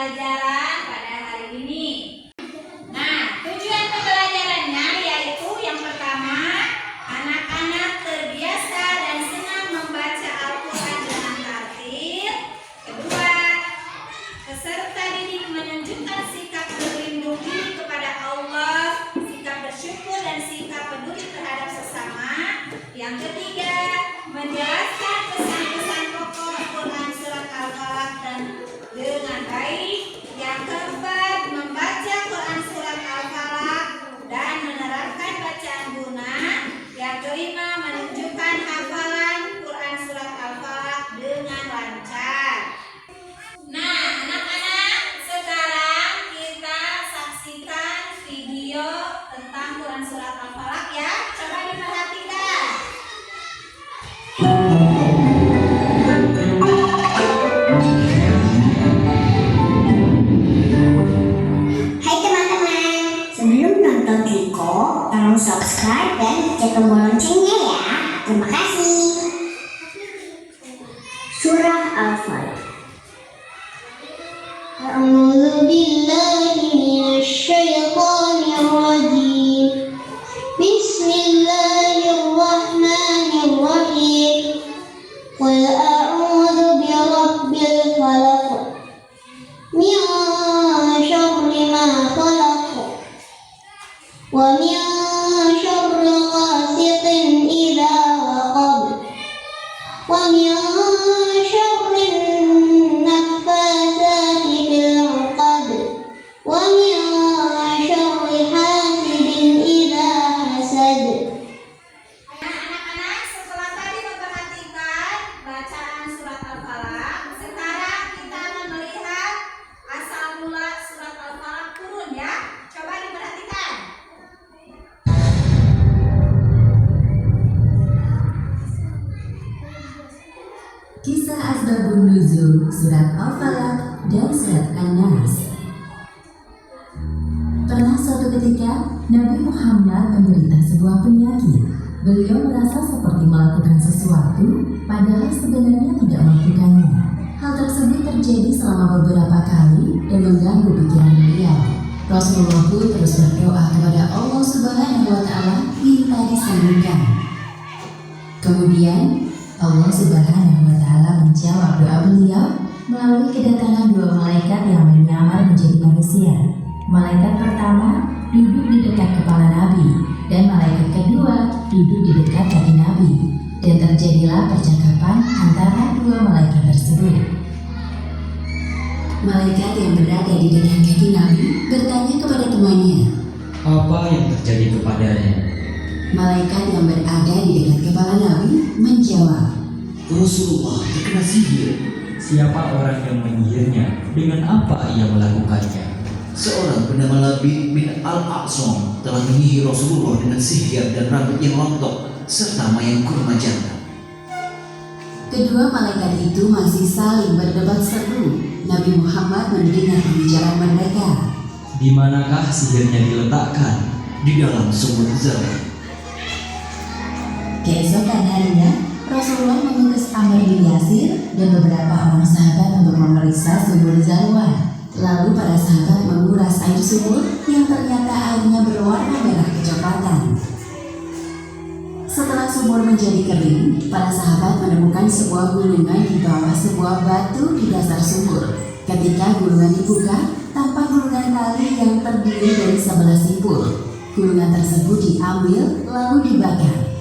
pembelajaran pada hari ini. Nah, tujuan pembelajarannya yaitu yang pertama, anak-anak terbiasa dan senang membaca Al-Quran dengan tartil. Kedua, peserta didik menunjukkan sikap berlindung diri kepada Allah, sikap bersyukur dan sikap peduli terhadap sesama. Yang ketiga, menjelaskan pesan-pesan pokok Quran surat Al-Falaq dengan baik. Yang keempat, membaca Quran surat Al-Falaq dan menerapkan bacaan guna. Yang kelima, menunjukkan hafalan Quran surat Al-Falaq dengan lancar. Nah, anak-anak, sekarang kita saksikan video tentang Quran surat Al-Falaq ya. Coba diperhatikan. Hai teman-teman, sebelum nonton Kiko, tolong subscribe dan cek tombol loncengnya ya. Terima kasih. Surah Al-Falaq. A'udzu billahi minasyaitonir rajim. Bismillahirrahmanirrahim. Qul a'udzu birabbil falaq. Min syarri ma khalaq. Wa min syarri ghasiqin idza waqab. Wa min syarri naffatsati fil 'uqad. Wa min syarri hasidin idza hasad. Anak-anak, setelah tadi memperhatikan bacaan surat Al-Falaq, sekarang kita akan melihat asal mula surat Al-Falaq turun ya. Coba diperhatikan. Kisah Asbabun Nuzul Surat Al-Falaq dan Surat An-Nas. Pernah suatu ketika Nabi Muhammad menderita sebuah penyakit. Beliau merasa seperti melakukan sesuatu, padahal sebenarnya tidak melakukannya. Hal tersebut terjadi selama beberapa kali dan mengganggu pikiran beliau. Rasulullah pun terus berdoa kepada Allah Subhanahu wa Ta'ala minta disembuhkan. Kemudian Allah Subhanahu wa Ta'ala menjawab doa beliau melalui kedatangan dua malaikat yang menyamar menjadi manusia. Malaikat pertama duduk di dekat kepala Nabi dan malaikat kedua duduk di dekat kaki Nabi, dan terjadilah percakapan antara dua malaikat tersebut. Malaikat yang berada di dekat kaki Nabi bertanya kepada temannya, "Apa yang terjadi kepadanya?" Malaikat yang berada di dekat kepala Nabi menjawab, Rasulullah terkena sihir. "Siapa orang yang menyihirnya? Dengan apa ia melakukannya?" Seorang bernama Labid bin Al-A'sam telah menyihir Rasulullah dengan sihir dan rambut yang rontok serta mayang kurma jantan. Kedua malaikat itu masih saling berdebat seru. Nabi Muhammad mendengar pembicaraan mereka. "Di manakah sihirnya diletakkan?" Di dalam sumur Zam. Keesokan harinya, Rasulullah mengutus Amr bin Yasir dan beberapa orang sahabat untuk memeriksa sumur Zalwan. Lalu para sahabat menguras air sumur yang ternyata airnya berwarna merah kecoklatan. Setelah sumur menjadi kering, para sahabat menemukan sebuah gulungan di bawah sebuah batu di dasar sumur. Ketika gulungan dibuka, tampak gulungan tali yang terdiri dari 11 simpul. Gulungan tersebut diambil lalu dibakar.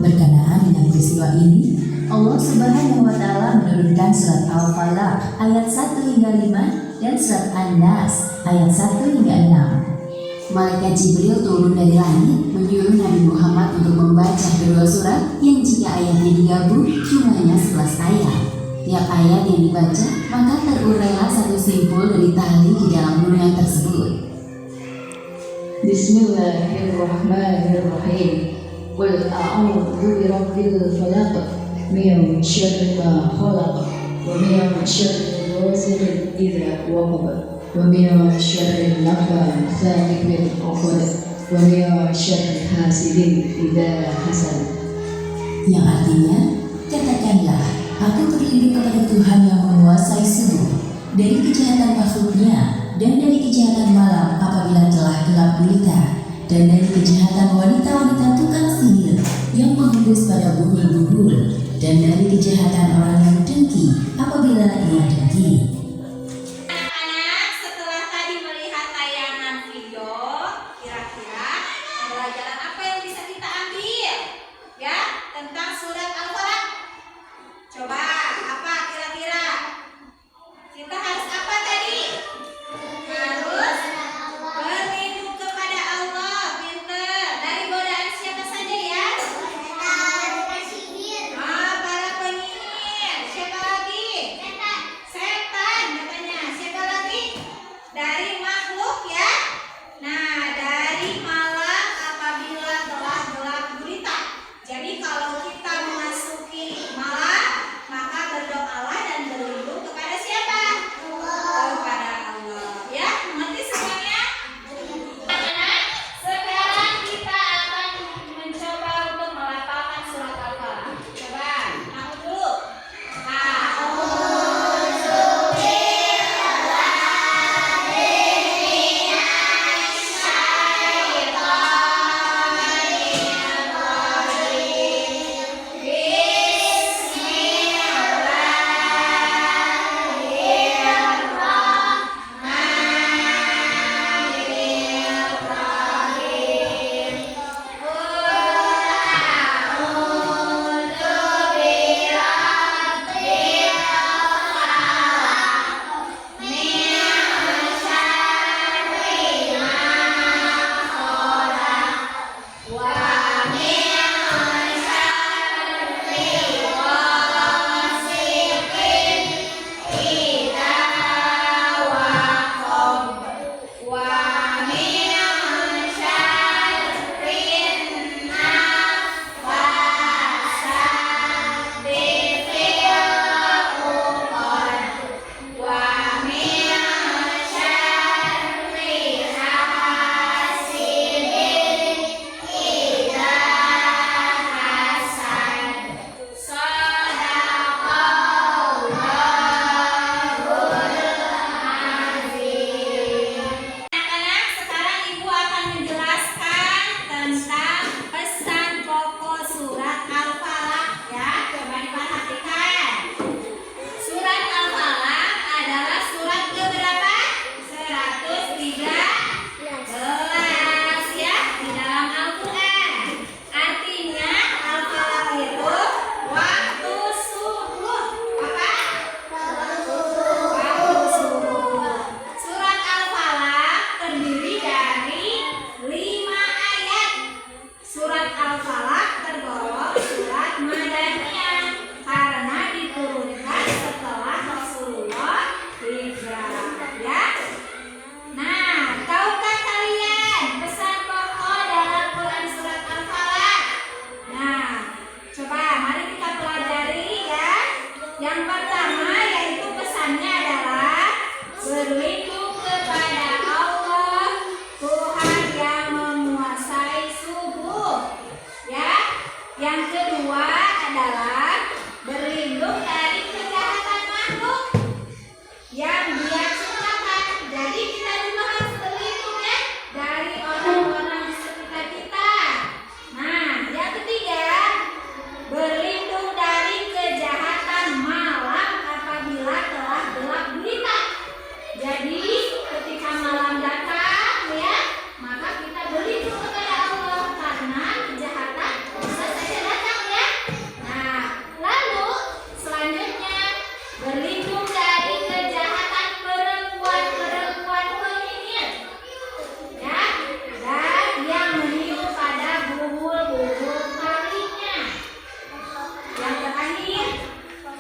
Berkenaan dengan peristiwa ini, Allah Subhanahu wa Ta'ala menurunkan surat Al-Falaq ayat 1 hingga 5 dan surat An-Nas ayat 1 hingga 6. Malaikat Jibril turun dari langit menyuruh Nabi Muhammad untuk membaca kedua surat yang jika ayatnya digabung jumlahnya 11 ayat. Tiap ayat yang dibaca maka terurailah satu simpul dari tali di dalam gulungan tersebut. Bismillahirrahmanirrahim. Qul a'udzu birabbil falaq min syarri ma khalaq wa min syarri ghasiqin idza waqab wa min syarri naffatsati fil 'uqad wa min syarri hasidin idza hasad. Yang artinya, katakanlah, aku berlindung kepada Tuhan yang menguasai subuh, dari kejahatan makhluknya, dan dari kejahatan malam apabila telah gelap gulita, dan dari kejahatan wanita-wanita tukang sihir yang menghembus pada buhul-buhul, dan dari kejahatan orang yang dengki apabila ia dengki. Anak-anak, setelah tadi melihat tayangan video, kira-kira pelajaran apa yang bisa kita ambil? Ya, tentang surat Al-Falaq. Coba, apa kira-kira? Kita harus apa tadi? Harus berlindung kepada Allah, pinter. Dari godaan siapa saja ya? Para penyihir. Siapa lagi? Setan katanya. Siapa lagi? Dari makhluk ya. Nah, dari malam apabila telah gelap gulita. Jadi kalau kita memasuki malam, maka berdoalah dan berlindung kepada siapa? Kepada Allah. Ya, mengerti semuanya? Anak-anak, sekarang kita akan mencoba untuk melafalkan surat Al-Falaq. Coba, kamu dulu. Anak-anak, sekarang Ibu akan menjelaskan tentang pesan pokok surat Al-Falaq ya. Coba diperhatikan. Surat Al-Falaq adalah surat keberapa? 113 ya di dalam Al-Quran. Artinya Al-Falaq itu waktu subuh. Apa? Waktu subuh. Surat Al-Falaq terdiri dari 5 ayat. Surat Al-Falaq tergolong surat Madaniyah karena diturunkan setelah Rasulullah hijrah ya. Nah, tahukah kalian pesan pokok dalam Quran surat Al-Falaq? Nah, coba mari kita pelajari ya. Yang pertama yaitu pesannya adalah berlindung kepada Allah, Tuhan yang menguasai subuh. Ya. Yang kedua adalah berlindung dari kejahatan makhluk yang dia ciptakan. Jadi kita juga harus berlindung ya dari orang-orang di sekitar kita. Nah, yang ketiga berlindung dari kejahatan malam apabila telah gelap gulita. Jadi ketika malam datang ya, maka kita berlindung kepada Allah karena kejahatan bisa saja datang ya. Nah, lalu selanjutnya berlindung dari kejahatan perempuan-perempuan penyihir ya, dan yang meniup pada buhul-buhul talinya. Yang terakhir,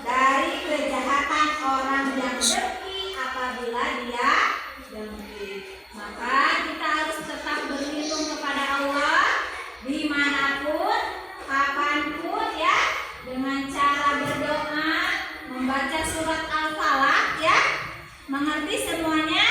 dari kejahatan orang yang dengki apabila dia dengki. Maka kita harus tetap berlindung kepada Allah dimanapun, kapanpun ya, dengan cara berdoa, membaca surat Al-Falaq ya. Mengerti semuanya?